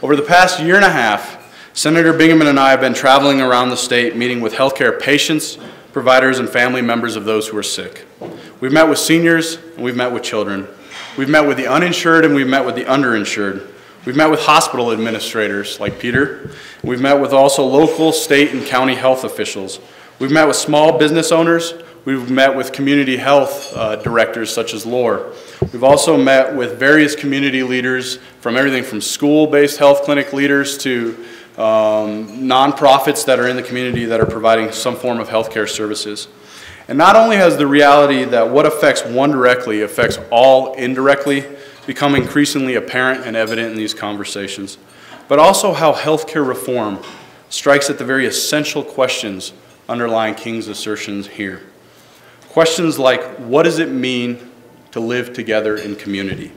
Over the past year and a half, Senator Bingaman and I have been traveling around the state meeting with healthcare patients, providers, and family members of those who are sick. We've met with seniors and we've met with children. We've met with the uninsured and we've met with the underinsured. We've met with hospital administrators like Peter. We've met with also local, state, and county health officials. We've met with small business owners. We've met with community health directors such as Lore. We've also met with various community leaders from everything from school-based health clinic leaders to nonprofits that are in the community that are providing some form of healthcare services. And not only has the reality that what affects one directly affects all indirectly become increasingly apparent and evident in these conversations, but also how healthcare reform strikes at the very essential questions underlying King's assertions here. Questions like, what does it mean to live together in community?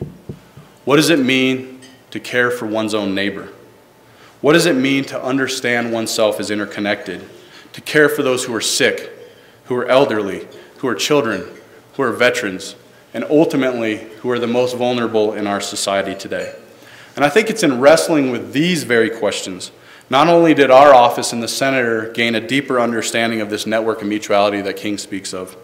What does it mean to care for one's own neighbor? What does it mean to understand oneself as interconnected, to care for those who are sick, who are elderly, who are children, who are veterans, and ultimately who are the most vulnerable in our society today? And I think it's in wrestling with these very questions, not only did our office and the Senator gain a deeper understanding of this network of mutuality that King speaks of,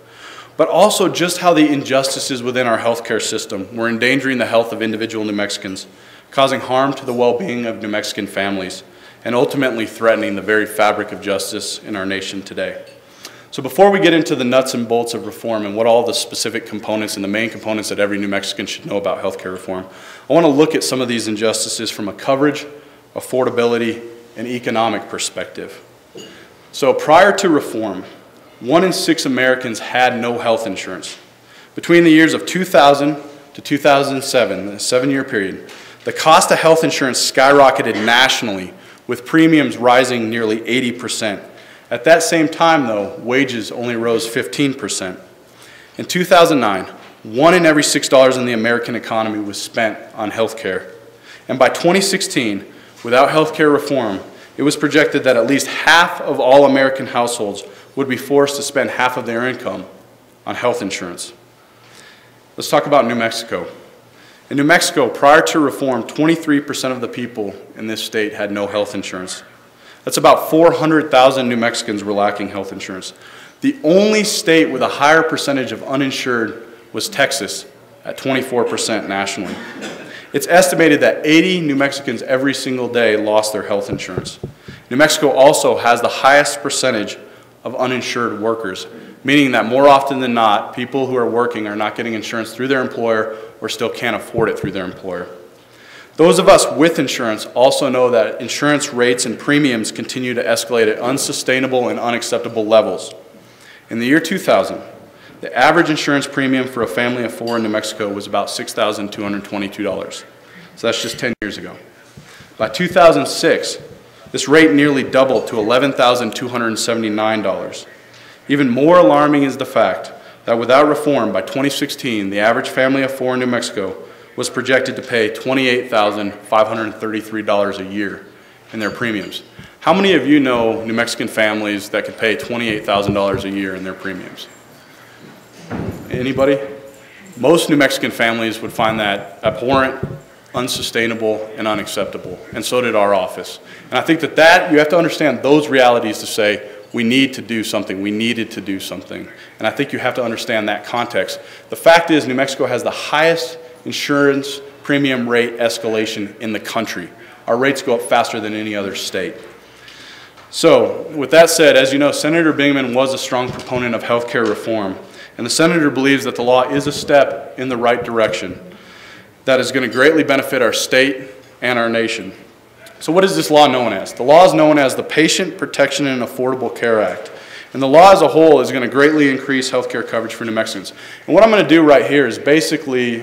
but also just how the injustices within our healthcare system were endangering the health of individual New Mexicans, causing harm to the well-being of New Mexican families, and ultimately threatening the very fabric of justice in our nation today. So before we get into the nuts and bolts of reform and what all the specific components and the main components that every New Mexican should know about healthcare reform, I want to look at some of these injustices from a coverage, affordability, and economic perspective. So prior to reform, 1 in 6 Americans had no health insurance. Between the years of 2000 to 2007, a 7-year period, the cost of health insurance skyrocketed nationally, with premiums rising nearly 80%. At that same time, though, wages only rose 15%. In 2009, 1 in every $6 in the American economy was spent on health care. And by 2016, without health care reform, it was projected that at least half of all American households would be forced to spend half of their income on health insurance. Let's talk about New Mexico. In New Mexico, prior to reform, 23% of the people in this state had no health insurance. That's about 400,000 New Mexicans were lacking health insurance. The only state with a higher percentage of uninsured was Texas, at 24% nationally. It's estimated that 80 New Mexicans every single day lost their health insurance. New Mexico also has the highest percentage of uninsured workers, meaning that more often than not, people who are working are not getting insurance through their employer or still can't afford it through their employer. Those of us with insurance also know that insurance rates and premiums continue to escalate at unsustainable and unacceptable levels. In the year 2000, the average insurance premium for a family of 4 in New Mexico was about $6,222. So that's just 10 years ago. By 2006, this rate nearly doubled to $11,279. Even more alarming is the fact that without reform, by 2016, the average family of 4 in New Mexico was projected to pay $28,533 a year in their premiums. How many of you know New Mexican families that could pay $28,000 a year in their premiums? Anybody? Most New Mexican families would find that abhorrent, unsustainable, and unacceptable, and so did our office. And I think that you have to understand those realities to say, we need to do something, we needed to do something. And I think you have to understand that context. The fact is, New Mexico has the highest insurance premium rate escalation in the country. Our rates go up faster than any other state. So, with that said, as you know, Senator Bingaman was a strong proponent of health care reform, and the Senator believes that the law is a step in the right direction that is going to greatly benefit our state and our nation. So what is this law known as? The law is known as the Patient Protection and Affordable Care Act. And the law as a whole is going to greatly increase health care coverage for New Mexicans. And what I'm going to do right here is basically